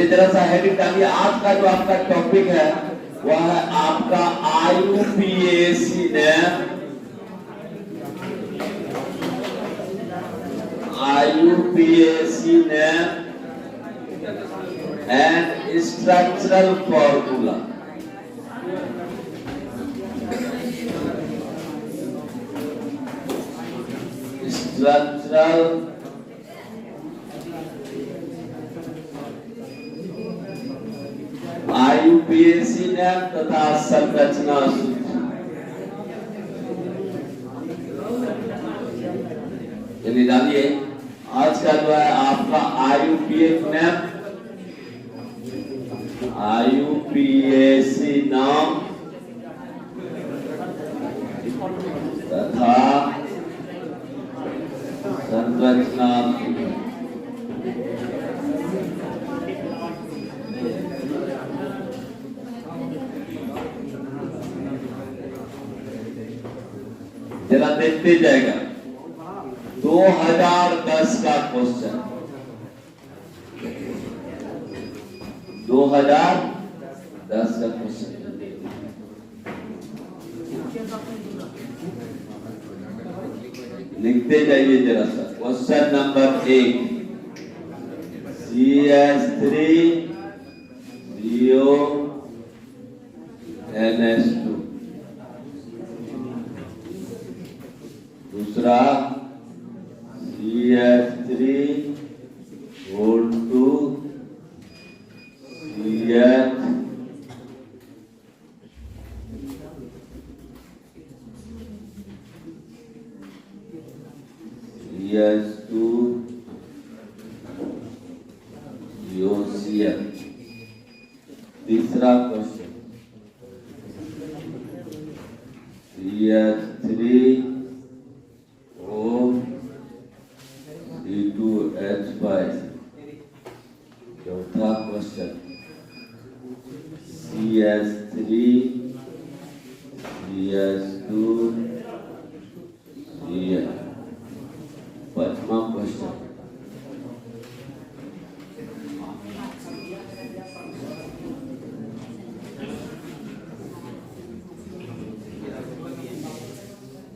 चलिए जरा सा हेडिंग डालिए। आज का जो आपका टॉपिक है वह है आपका IUPAC name and structural formula. Structural IUPAC name तथा संरचना सूत्र। चलिए डालिए। आज का जो है आपका IUPAC नाम तथा संरचना। जरा देखते जाएगा 2010 का क्वेश्चन, 2010 का क्वेश्चन लिखते जाइए जरा सा। Question number 1, CH3CONH2। दूसरा CH3O2CH। CH2COCl। तीसरा क्वेश्चन CH3O2H5। चौथा क्वेश्चन CH3CH2CL। पांचवा क्वेश्चन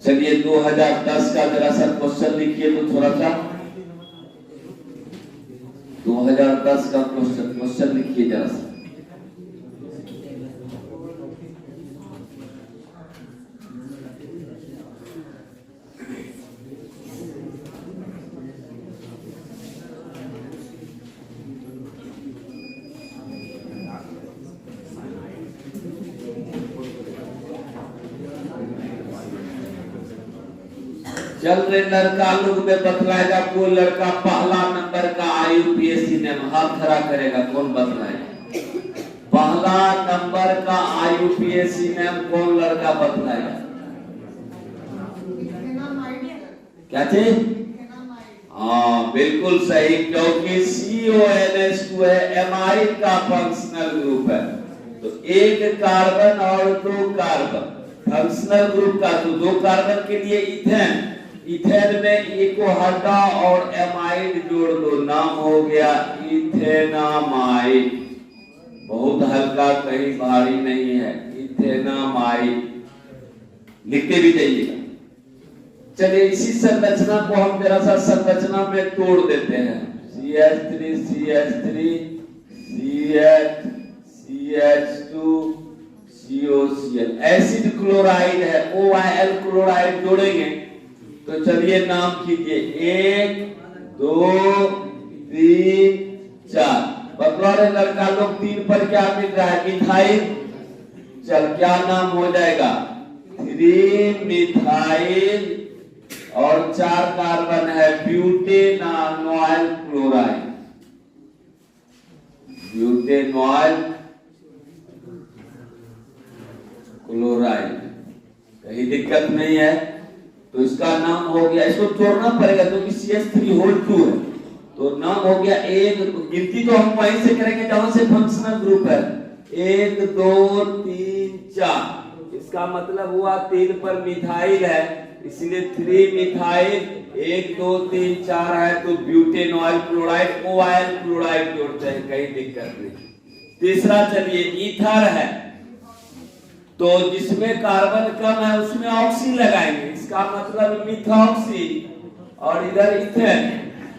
चलिए 2010 का जरा सा क्वेश्चन लिखिए तो थोड़ा सा। 2010 का क्वेश्चन लिखिए जरा सा। चल रहे लड़का लोग में बतलाएगा। कोई लड़का पहला नंबर का IUPAC नेम हाथ खड़ा करेगा। कौन बतलाएगा? पहला नंबर का IUPAC नेम कौन लड़का बतलाएगा? क्या चीज? हाँ बिल्कुल सही, क्योंकि CONH2 है, एमाइड का फंक्शनल ग्रुप है। तो एक कार्बन और दो कार्बन फंक्शनल ग्रुप का, तो दो कार्बन के लिए इथेन, इथेन में एक को हटा और एमाइड जोड़ दो, नाम हो गया इथेनामाइड। बहुत हल्का, कहीं भारी नहीं है, इथेनामाइड। लिखते भी जाइएगा। चलिए इसी संरचना को हम जरा सा संरचना में तोड़ देते हैं। CH3 CH3 CH CH2 COCl। Acid chloride है, OIL क्लोराइड जोड़ेंगे तो चलिए नाम कीजिए 1 2 3 4। बतला लड़का लोग 3 पर क्या मिल रहा है? मिथाइल। चल क्या नाम हो जाएगा? 3 मिथाइल और 4 कार्बन है, ब्यूटेनॉल क्लोराइड। Butanol chloride. कहीं दिक्कत नहीं है तो इसका नाम हो गया, इसको तोड़ना पड़ेगा क्योंकि CH3O2 है, तो नाम हो गया एक। गिनती तो हम वहीं से करेंगे जहां से फंक्शनल ग्रुप है। 1 2 3 4। इसका मतलब हुआ 3 पर मिथाइल है इसलिए 3 मिथाइल 1 2 3 4 है तो ब्यूटेनॉइल क्लोराइड OIL क्लोराइड जोड़ते हैं, कहीं दिक्कत नहीं। तीसरा चलिए ईथर है, तो जिसमें कार्बन कम है उसमें ऑक्सी लगाएंगे, इसका मतलब मिथॉक्सी, और इधर इथेन,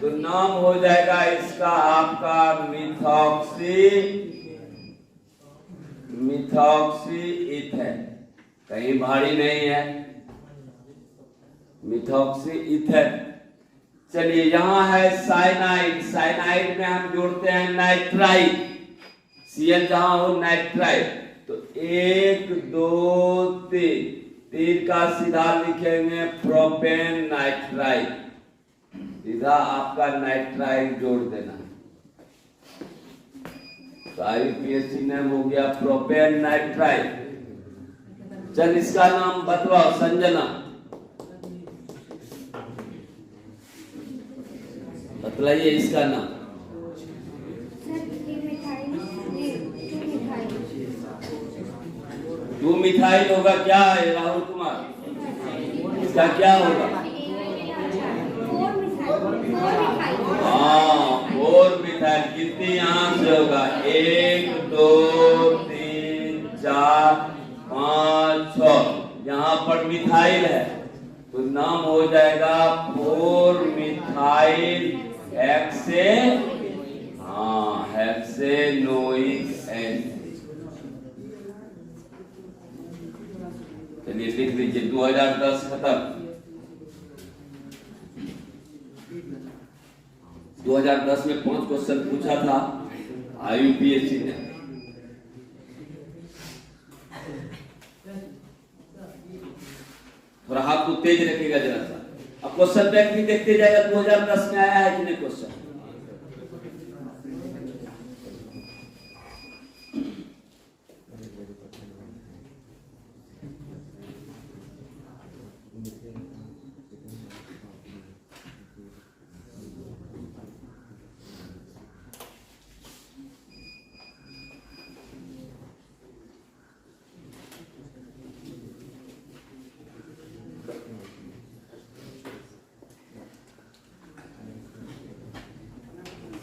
तो नाम हो जाएगा इसका आपका मिथॉक्सी इथेन, कहीं भारी नहीं है, मिथॉक्सी इथेन। चलिए यहाँ है साइनाइड, साइनाइड में हम जोड़ते हैं नाइट्राइड, Cl जहां हो नाइट्राइड, तो 1 2 3 का सीधा लिखेंगे प्रोपेन नाइट्राइड, सीधा आपका नाइट्राइड जोड़ देना। तो IUPAC नाम हो गया प्रोपेन नाइट्राइड। चल इसका नाम बतलाओ संजना, बतलाइए इसका नाम। 2 मिथाइल होगा, क्या है राहुल कुमार, इसका क्या होगा? 4 मिथाइल, कितनी यहाँ से होगा? 1 2 3 4 5 6, यहाँ पर मिथाइल है तो नाम हो जाएगा 4 मिथाइल हेक्सेनोइक एसिड। चलिए लिख लीजिए 2010 खत्म। 2010 में 5 क्वेश्चन पूछा था IUPAC ने। थोड़ा हाथ को तेज रखिएगा जरा सा। अब क्वेश्चन बैंक भी देखते जाएगा 2010 में आया है कि नहीं क्वेश्चन।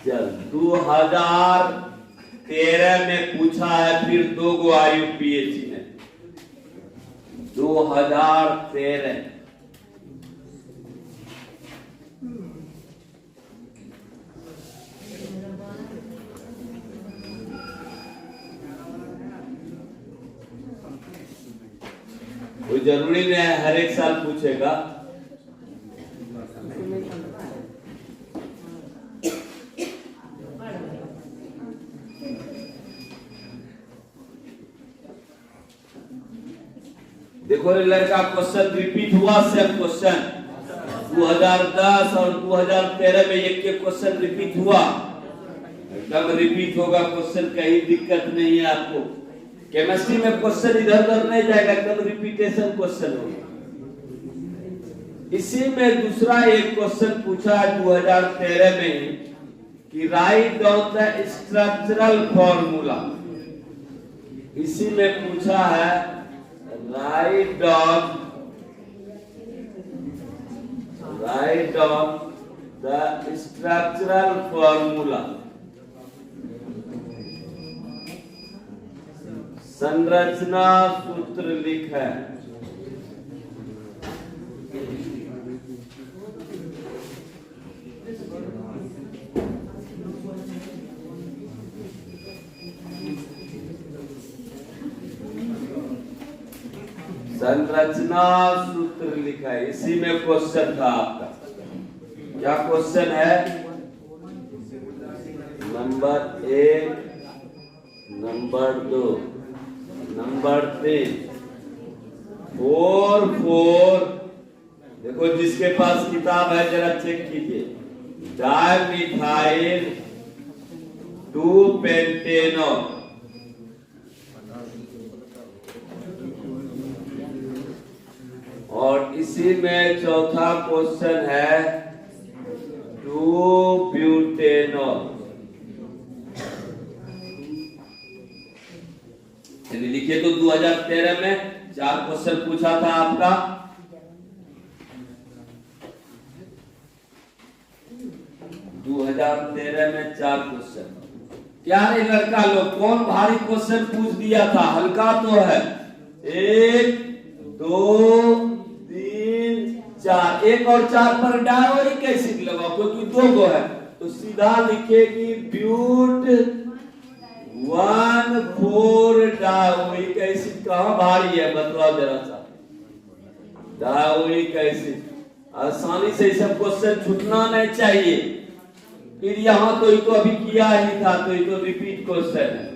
चल 2013 में पूछा है, फिर 2 गो IUPAC ने 2013। कोई जरूरी नहीं है हर एक साल पूछेगा। देखो लड़का क्वेश्चन रिपीट हुआ, सेम क्वेश्चन 2010 और 2013 में एक क्वेश्चन रिपीट हुआ, एकदम रिपीट होगा क्वेश्चन, कहीं दिक्कत नहीं है आपको। केमिस्ट्री में क्वेश्चन इधर उधर नहीं जाएगा, एकदम रिपीटेशन क्वेश्चन होगा। इसी में दूसरा एक क्वेश्चन पूछा है 2013 में कि write down the structural formula, इसी में पूछा है write down the structural formula, संरचना सूत्र लिखे। संरचना सूत्र लिखा है, इसी में क्वेश्चन था आपका। क्या क्वेश्चन है? Number 1, number 2, number 3, 4। देखो जिसके पास किताब है जरा चेक कीजिए। डायमिथाइल 2-पेंटेनॉल, और इसी में चौथा क्वेश्चन है 2-ब्यूटेनॉल। चलिए लिखिए। तो 2013 में 4 क्वेश्चन पूछा था आपका। 4 क्वेश्चन। क्या रे लड़का लोग, कौन भारी क्वेश्चन पूछ दिया था? हल्का तो है। 1 2 3 4, 1 और 4 पर डायोरी कैसे लगाओ, क्योंकि 2 गो है तो सीधा लिखेगी ब्यूट 1 4 डायोरिक एसिड। कहाँ भारी है बताओ जरा सा। डायोरिक एसिड आसानी से सब क्वेश्चन छूटना नहीं चाहिए। फिर यहाँ तो ये तो अभी किया ही था, तो ये तो रिपीट क्वेश्चन है।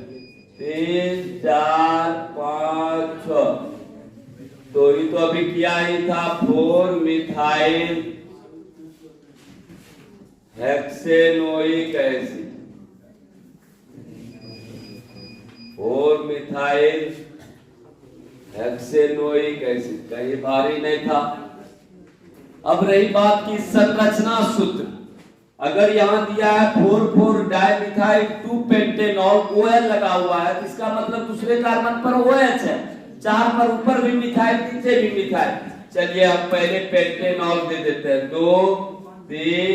3 4 5 6, तो ये तो अभी किया ही था। 4 मिथाइल हेक्सेनोइक एसिड, 4 मिथाइल हेक्सेनोइक एसिड, कहीं भारी नहीं था। अब रही बात की संरचना सूत्र। अगर यहां दिया है 4,4 डाइमिथाइल 2 पेंटेनॉल, OH लगा हुआ है, इसका मतलब दूसरे कार्बन पर OH है। 4 पर ऊपर भी मिथाइल, नीचे भी मिथाइल। चलिए हम पहले पेंटेनॉल दे देते हैं। 2 3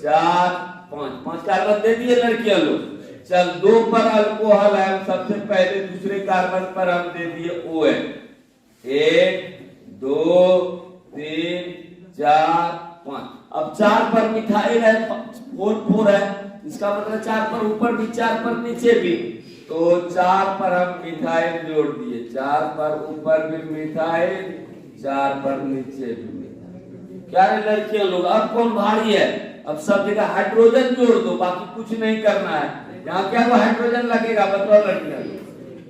4 5 कार्बन दे दिए लड़कियां लोग। चल 2 पर अल्कोहल है, सबसे पहले दूसरे कार्बन पर हम दे दिए OH। 1 2 3 4 5। अब 4 पर मिथाइल है, 4 है, इसका मतलब 4 पर ऊपर भी 4 पर नीचे भी, तो 4 पर हम मिथाइल जोड़ दिए। 4 पर ऊपर भी मिथाइल, 4 पर नीचे भी मिथाइल। क्या है लड़कियां लोग, अब कौन भारी है? अब सब जगह हाइड्रोजन जोड़ दो, बाकी कुछ नहीं करना है। यहाँ क्या वो हाइड्रोजन लगेगा बताओ लड़कियां?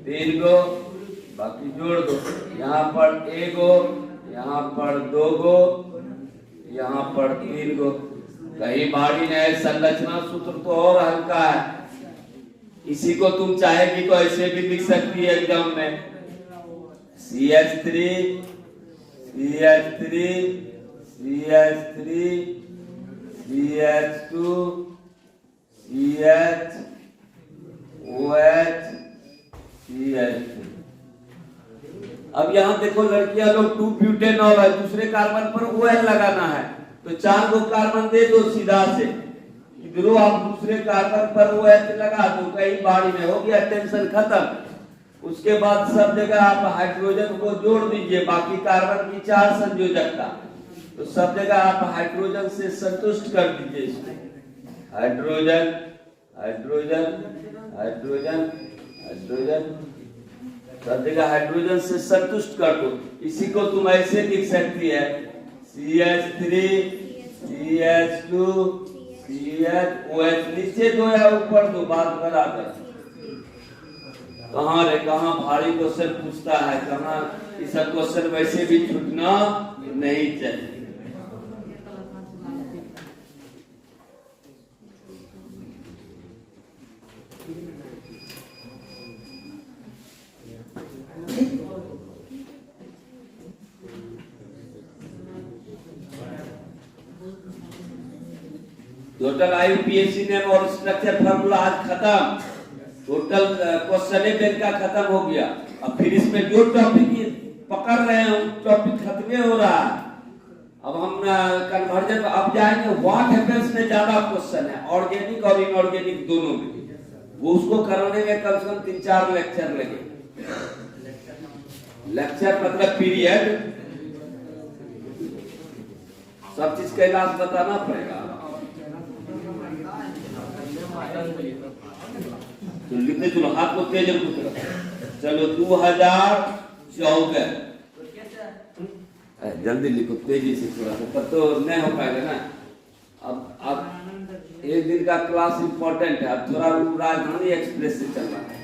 3 गो, बाकी जोड़ दो। यहाँ पर 1 गो, यहाँ पर 2 गो, यहाँ पर 3 गो, कहीं भारी नहीं। संरचना सूत्र तो और हल्का है। इसी को तुम चाहेगी तो ऐसे भी लिख सकती है एग्जाम में। CH3 CH3 CH3 CH2 CH OH CH2। अब यहाँ देखो लड़कियां लोग 2 ब्यूटेनॉल है, दूसरे कार्बन पर OH लगाना है, तो 4 गो कार्बन दे दो सीधा से। इधरों आप दूसरे कार्बन पर OH लगा दो, कहीं भारी नहीं, हो गया, टेंशन खत्म। उसके बाद सब जगह आप हाइड्रोजन को जोड़ दीजिए, बाकी कार्बन की 4 संयोजकता, तो सब जगह आप हाइड्रोजन से संतुष्ट कर दीजिए इसको। हाइड्रोजन हाइड्रोजन हाइड्रोजन हाइड्रोजन, सब जगह हाइड्रोजन से संतुष्ट कर दो। इसी को तुम ऐसे लिख सकती है CH3 CH2 CH OH, नीचे 2 या ऊपर 2, बात बराबर। कहाँ रे कहाँ भारी क्वेश्चन पूछता है, कहाँ ये सब क्वेश्चन वैसे भी छूटना नहीं चाहिए। टोटल IUPAC नेम और स्ट्रक्चर फार्मूला आज खत्म। टोटल क्वेश्चन बैंक का खत्म हो गया। अब फिर इसमें जो टॉपिक पकड़ रहे हैं टॉपिक खत्म हो रहा है। अब हम कन्वर्जन अब जाएंगे। व्हाट हैपेंस में ज्यादा क्वेश्चन है, ऑर्गेनिक और इनऑर्गेनिक दोनों में। वो उसको करने में कम से कम 3-4 लेक्चर लगे। लेक्चर मतलब पीरियड, सब चीज का इलाज बताना पड़ेगा। तो लिखते चलो, हाथ को तेज रखो। चलो 2014, जल्दी लिखो तेजी से, थोड़ा सा तो नहीं हो पाएगा ना। अब एक दिन का क्लास इंपॉर्टेंट है। अब थोड़ा राजधानी एक्सप्रेस से चल रहा है।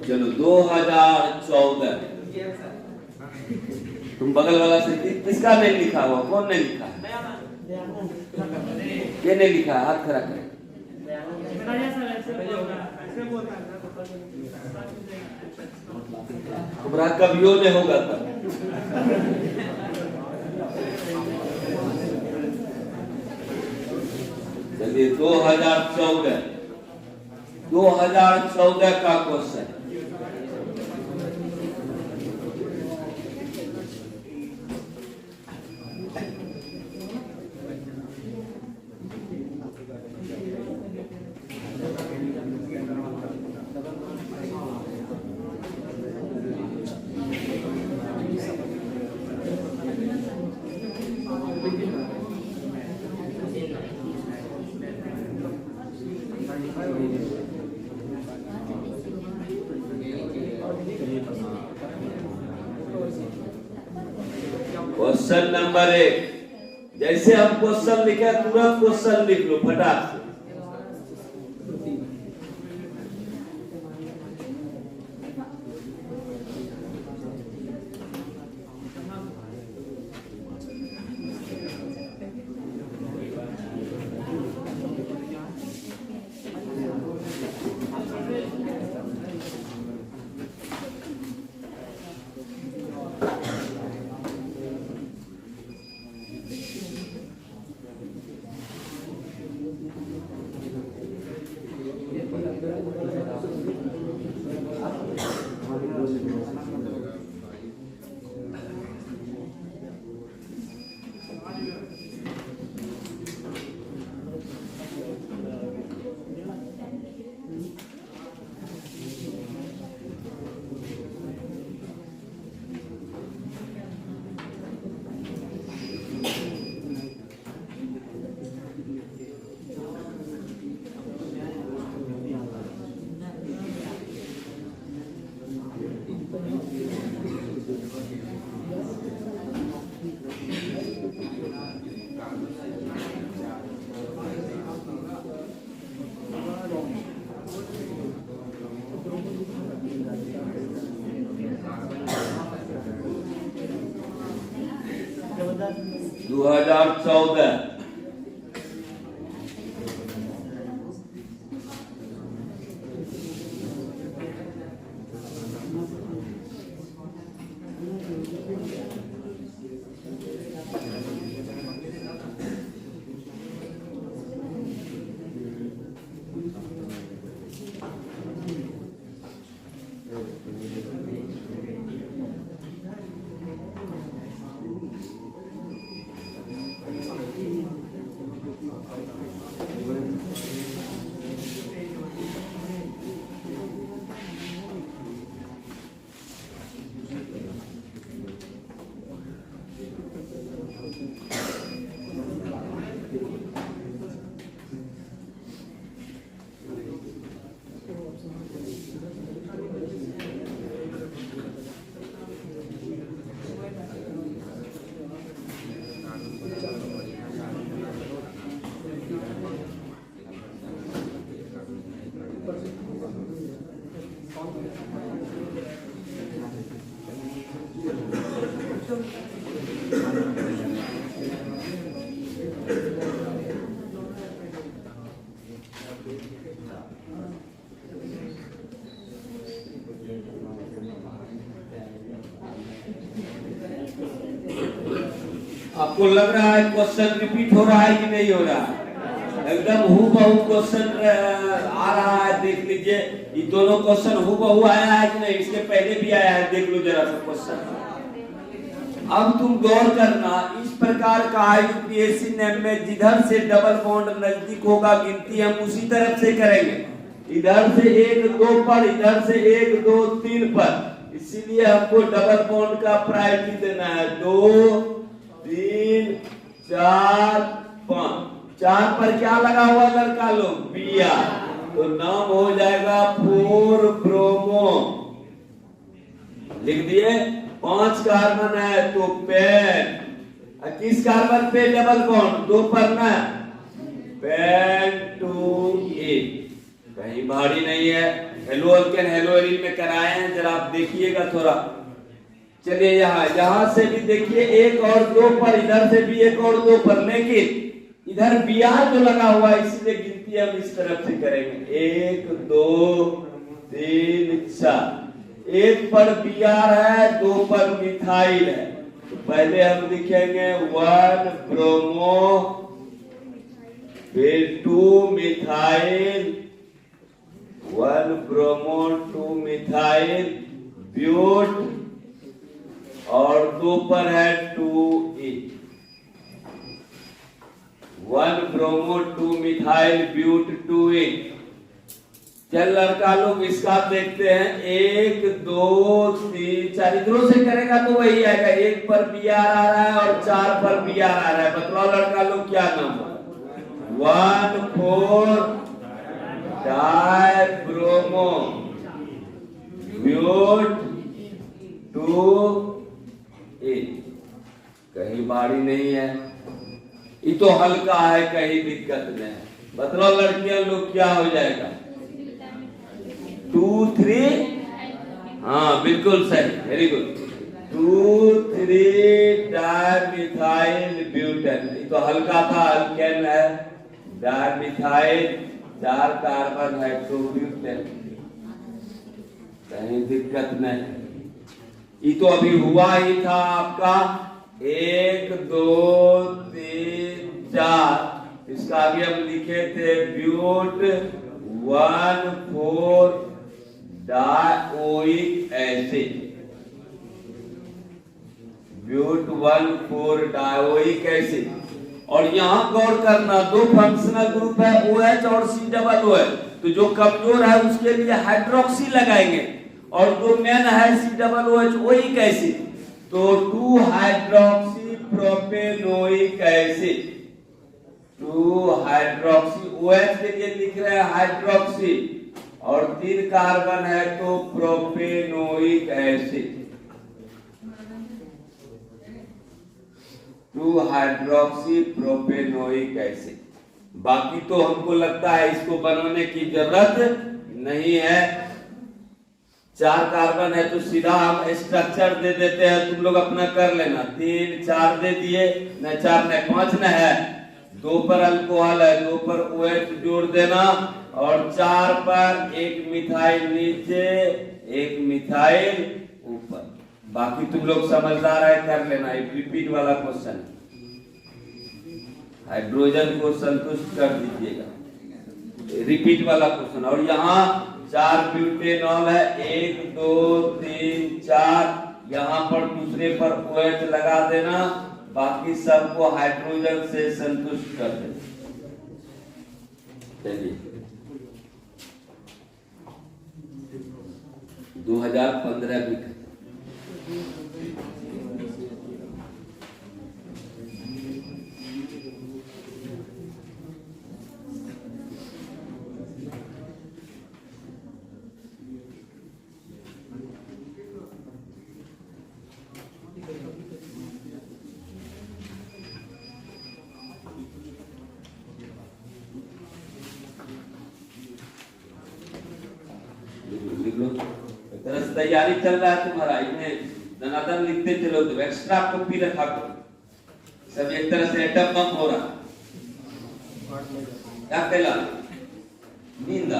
चलो 2014, तुम बगल वाला से किसका नहीं लिखा हुआ? कौन नहीं लिखा है? ये नहीं लिखा है, हाथ खड़ा करें। तुम्हारा कवियों ने होगा तब। चलिए 2014 का क्वेश्चन। क्वेश्चन नंबर 1, जैसे हम क्वेश्चन लिखे तुरंत क्वेश्चन लिख लो फटाक से। दो 2014 आपको लग रहा है क्वेश्चन रिपीट हो रहा है कि नहीं हो रहा है? एकदम हूबहू क्वेश्चन आ रहा है, देख लीजिए। ये दोनों क्वेश्चन हूबहू आया है कि नहीं? इसके पहले भी आया है, देख लो जरा सा क्वेश्चन। अब तुम गौर करना, इस प्रकार का यूपीएससी नेम में जिधर से डबल बॉन्ड नजदीक होगा गिनती हम उसी तरफ से करेंगे। इधर से 1 2 पर, इधर से 1 2 3 पर, इसीलिए हमको डबल बॉन्ड का प्रायोरिटी देना है। 2 3 4 5, 4 पर क्या लगा हुआ लड़का लोग? बिया, तो नाम हो जाएगा 4 ब्रोमो। लिख दिए। 5 कार्बन है तो पेन। किस कार्बन पे डबल बॉन्ड? 2 पर ना, पेन 2A। कहीं भारी नहीं है। हेलो अल्केन हेलो एरिन में कराए हैं, जरा आप देखिएगा थोड़ा। चलिए यहाँ से भी देखिए 1 और 2 पर, इधर से भी 1 और 2 पर, लेकिन इधर बियाह जो लगा हुआ है इसलिए गिनती हम इस तरफ से करेंगे। 1 2 3 4। एक पर Br है, 2 पर मिथाइल है। तो पहले हम लिखेंगे 1 ब्रोमो, फिर 2 मिथाइल, 1 ब्रोमो 2 मिथाइल ब्यूट, और 2 पर है 2E। 1 bromo 2 methyl ब्यूट 2E। चल लड़का लोग इसका देखते हैं, 1 2 3 4 इधरों से करेगा तो वही आएगा। 1 पर Br आ रहा है और 4 पर Br आ रहा है। बतलाओ लड़का लोग क्या नंबर? 1,4 dibromo ब्यूट 2E। कहीं भारी नहीं है, ये तो हल्का है, कहीं दिक्कत नहीं। बतलाओ लड़कियां लोग क्या हो जाएगा? 2 3, हाँ बिल्कुल सही, वेरी गुड। 2 3 डाइमिथाइल ब्यूटेन, ये तो हल्का था, अल्केन है। डाइमिथाइल 4 कार्बन है, तो ब्यूटेन, कहीं दिक्कत नहीं। ये तो अभी हुआ ही था आपका 1 2 3 4। इसका आगे हम लिखे थे but 1,4 dioic acid, but 1,4 dioic acid. और यहाँ गौर करना, 2 फंक्शनल ग्रुप है OH और COOH, तो जो कमजोर है उसके लिए हाइड्रोक्सी लगाएंगे, और जो मेन है COOH ओइक एसिड, तो 2 hydroxy propanoic acid, 2 hydroxy. OH के लिए लिख रहे हैं हाइड्रोक्सी, और 3 कार्बन है तो propanoic acid, 2 hydroxy propanoic acid. बाकी तो हमको लगता है इसको बनाने की जरूरत नहीं है। 4 कार्बन है तो सीधा हम स्ट्रक्चर दे देते हैं, तुम लोग अपना कर लेना। 3 4 दे दिए, न 4 न 5 न है। 2 पर अल्कोहल है, 2 पर OH जोड़ देना, और 4 पर 1 मिथाइल नीचे, 1 मिथाइल ऊपर। बाकी तुम लोग समझदार है, कर लेना। एक रिपीट वाला क्वेश्चन, हाइड्रोजन को संतुष्ट कर दीजिएगा, रिपीट वाला क्वेश्चन। और यहाँ 4 ब्यूटेनॉल है, 1 2 3 4, यहाँ पर दूसरे पर OH लगा देना, बाकी सबको हाइड्रोजन से संतुष्ट कर देना। चलिए 2015 भी तैयारी चल रहा है तुम्हारा, इन्हें दनादन लिखते चलो, तो एक्स्ट्रा कॉपी रखा करो। सब एक तरह से एटम बम हो रहा। क्या कहला? नींद आ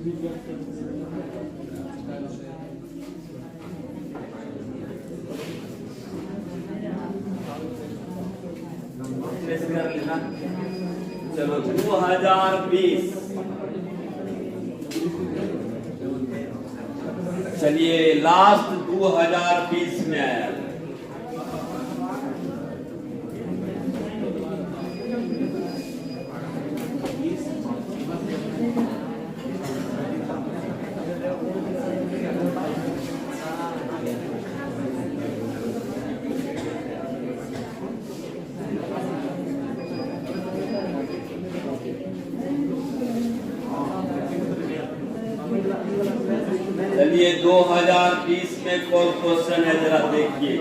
चलो 2020, चलिए लास्ट 2020 में आया। चलिए 2020 में कौन क्वेश्चन है जरा देखिए।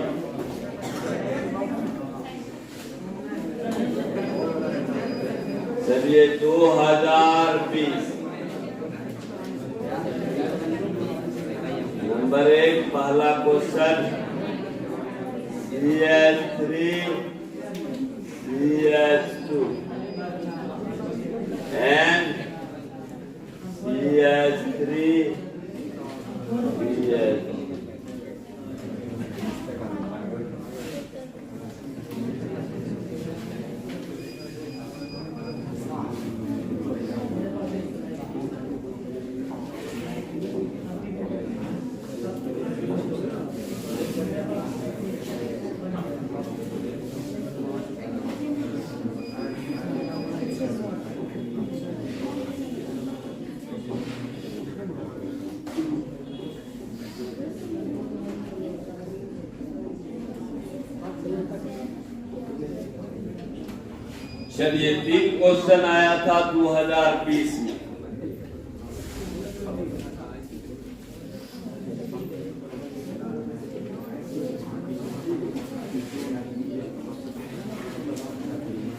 चलिए 2020 नंबर 1 पहला question CH3 CH2 and CH3 चलिए 3 क्वेश्चन आया था 2020 में।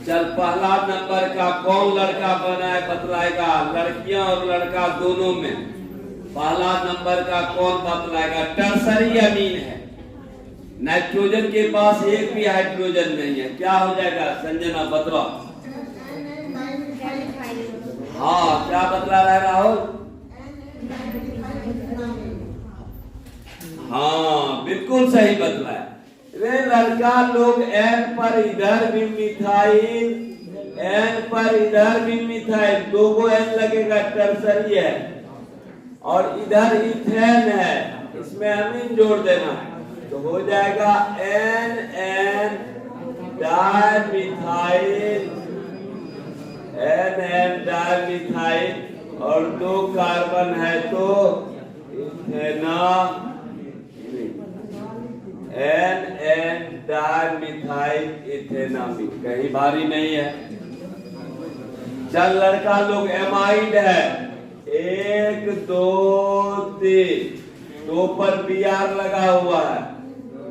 चल पहला नंबर का कौन लड़का बना है बतलाएगा, लड़कियां और लड़का दोनों में। पहला नंबर का कौन बतलाएगा? टर्सरी अमीन है, नाइट्रोजन के पास एक भी हाइड्रोजन नहीं है। क्या हो जाएगा संजना बतलाओ। हाँ क्या बतला रहा है राहुल? हाँ बिल्कुल सही बतलाया। वे लड़का लोग एन पर इधर भी मिथाइल, एन पर इधर भी मिथाइल, दो गो एन लगेगा, टर्सरी है। और इधर इथेन है, इसमें अमीन जोड़ देना तो हो जाएगा N N dimethyl, N N dimethyl और 2 कार्बन है तो ethanol, N N dimethyl ethanol. कहीं भारी नहीं है। चल लड़का लोग एमाइड है, 1 2 3, 2 पर Br लगा हुआ है,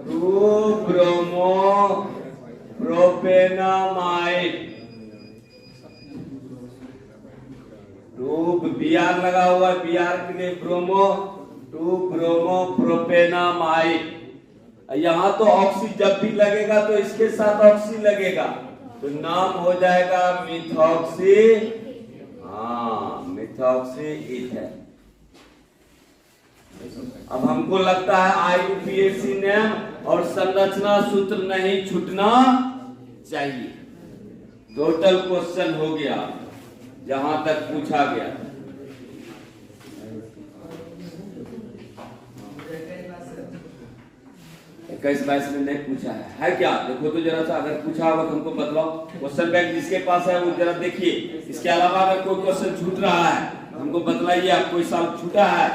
2 ब्रोमो प्रोपेनामाइड, 2 Br लगा हुआ है, Br के लिए ब्रोमो, 2 ब्रोमो प्रोपेनामाइड। यहाँ तो ऑक्सी जब भी लगेगा तो इसके साथ ऑक्सी लगेगा तो नाम हो जाएगा मिथॉक्सी, हाँ मिथॉक्सी इथेन। अब हमको लगता है IUPAC नेम और संरचना सूत्र नहीं छूटना चाहिए। टोटल क्वेश्चन हो गया जहां तक पूछा गया। इक्कीस 22 में नहीं पूछा है क्या? देखो तो जरा सा, अगर पूछा होगा तो हमको बतलाओ। क्वेश्चन बैंक जिसके पास है वो जरा देखिए। इसके अलावा अगर कोई क्वेश्चन छूट रहा है हमको बतलाइए। आप कोई साल छूटा है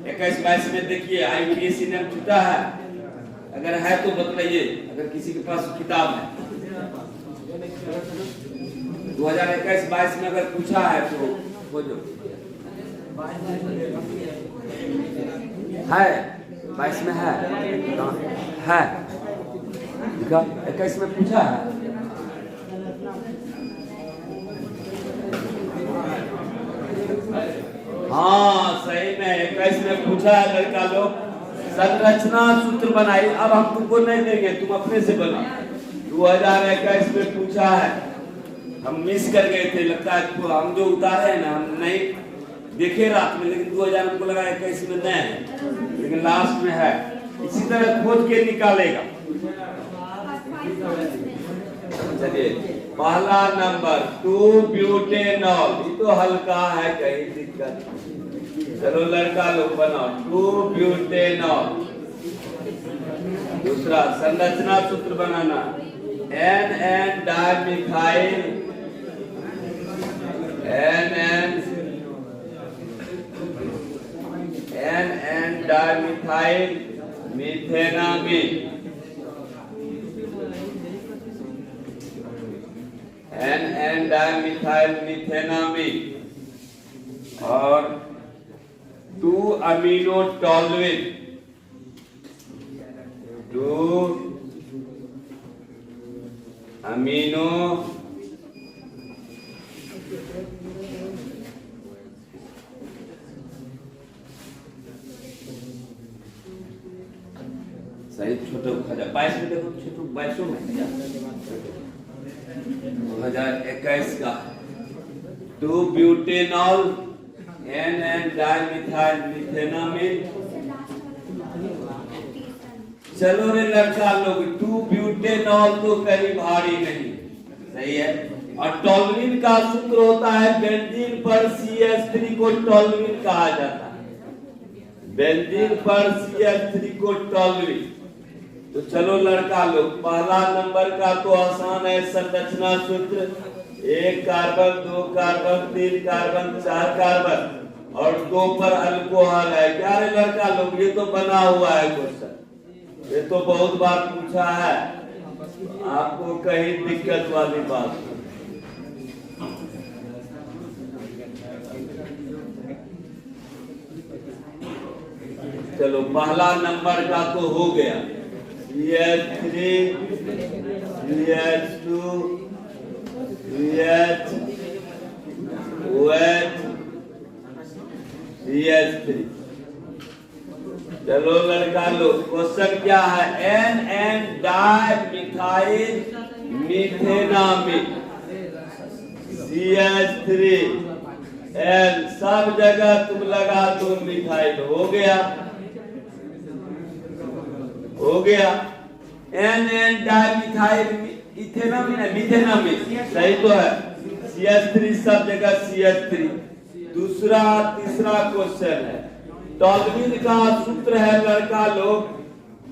21 22 में देखिए IUPAC नेम छूटा है, अगर है तो बतलाइए। अगर किसी के पास किताब है 2021 22 में अगर पूछा है तो वो जो है 22 में है 21 में पूछा है। हाँ सही में 21 में पूछा है लड़का लोग। संरचना सूत्र बनाई। अब हम तुमको नहीं देंगे, तुम अपने से बना। 2021 में पूछा है, हम मिस कर गए थे लगता है। हम जो उतारे हैं ना हम नहीं देखे रात में, लेकिन 2000 हमको लगा 21 में नहीं है, लेकिन लास्ट में है। इसी तरह खोज के निकालेगा। चलिए पहला नंबर 2 ब्यूटेनॉल, ये तो हल्का है, कहीं दिक्कत। चलो लड़का लोग बनाओ 2 ब्यूटेनॉल। दूसरा संरचना सूत्र बनाना NN dimethyl, NN dimethyl methanamine, NN dimethyl methanamine. और 2 अमीनो टॉलुइन, 2 अमीनो सही छोटे 22 में देखो, छोटे 22 में 2021 का 2 ब्यूटेनॉल NN डाइमिथाइल मिथेनामिन। चलो रे लड़का लोग 2 ब्यूटेनॉल तो कहीं भारी नहीं, सही है। और टॉलुइन का सूत्र होता है बेंजीन पर CH3 को टॉलुइन कहा जाता है, बेंजीन पर CH3 को टॉलुइन। तो चलो लड़का लोग पहला नंबर का तो आसान है, संरचना सूत्र 1 कार्बन 2 कार्बन 3 कार्बन 4 कार्बन और 2 पर अल्कोहल है। क्या रे लड़का लोग, ये तो बना हुआ है क्वेश्चन, ये तो बहुत बार पूछा है, आपको कहीं दिक्कत वाली बात। चलो पहला नंबर का तो हो गया, CH3 CH2 CH OH CH3। चलो लड़का लोग क्वेश्चन क्या है, NN डाइमिथाइल मिथेनामिन CH3 N, सब जगह तुम लगा दो मिथाइल, हो गया, हो गया। NN डाइमिथाइल मिथेनामिन, सही तो है, CH3 सब जगह CH3। दूसरा तीसरा क्वेश्चन है, टॉलुइन का सूत्र है लड़का लोग,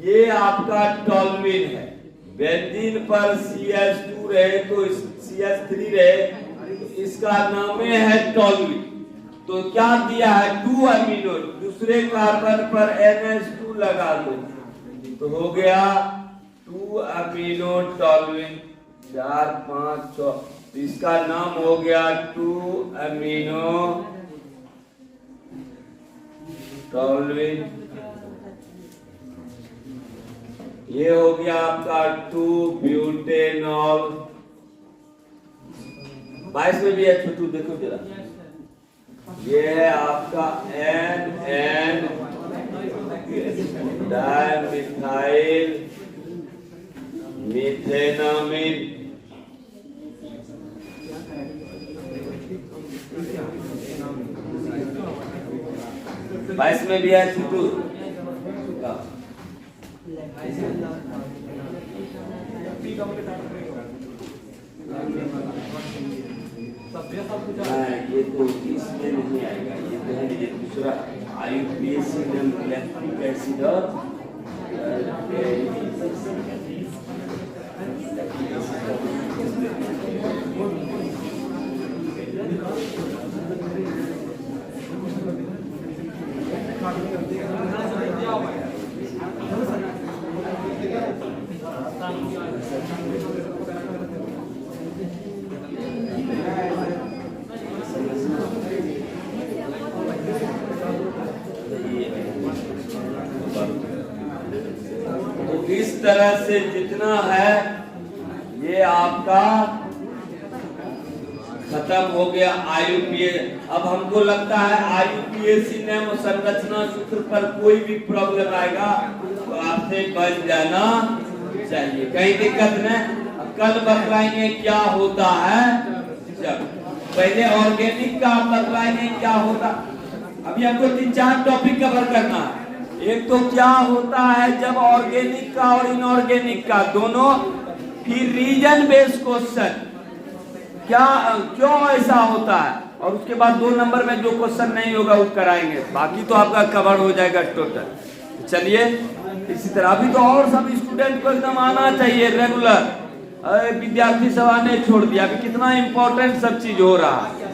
ये आपका टॉलुइन है, बेंजीन पर CH2 रहे तो CH3 रहे, तो इसका नाम है टॉलुइन। तो क्या दिया है 2 अमीनो, दूसरे कार्बन पर NH2 लगा दो तो हो गया 2 अमीनो टॉलुइन, 4 5 6, तो इसका नाम हो गया 2 अमीनो टॉलुइन। ये हो गया आपका 2 ब्यूटेनॉल। 22 में भी है छोटू, देखो जरा, ये है आपका NN डाइमिथाइल मिथेनामिन। बाईस में भी है छोटू, ये तो इसमें नहीं आएगा, ये तो है ये दूसरा IUPAC इलेक्ट्रिक एसिड और इस तरह से जितना है ये आपका खत्म हो गया IUPAC। अब हमको लगता है IUPAC ने संरचना सूत्र पर कोई भी प्रॉब्लम आएगा तो आपसे बच जाना चाहिए, कहीं दिक्कत नहीं। कल बतलाएंगे क्या होता है, जब पहले ऑर्गेनिक का बतलाएंगे क्या होता अभी हमको 3-4 टॉपिक कवर करना है। एक तो क्या होता है जब ऑर्गेनिक का और इनऑर्गेनिक का दोनों, फिर रीजन बेस्ड क्वेश्चन, क्या क्यों ऐसा होता है, और उसके बाद 2 नंबर में जो क्वेश्चन नहीं होगा वो कराएंगे, बाकी तो आपका कवर हो जाएगा टोटल। चलिए इसी तरह अभी तो और सब स्टूडेंट को एकदम आना चाहिए रेगुलर। विद्यार्थी सभा ने छोड़ दिया, अभी कितना इंपॉर्टेंट सब चीज हो रहा है,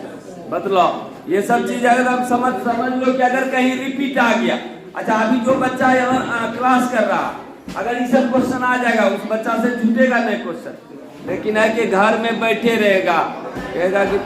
मतलब ये सब चीज अगर आप समझ लो कि अगर कहीं रिपीट आ गया, अच्छा अभी जो बच्चा यहाँ क्लास कर रहा, अगर ये सब क्वेश्चन आ जाएगा उस बच्चा से छूटेगा नहीं क्वेश्चन, लेकिन है कि घर में बैठे रहेगा, कहेगा कि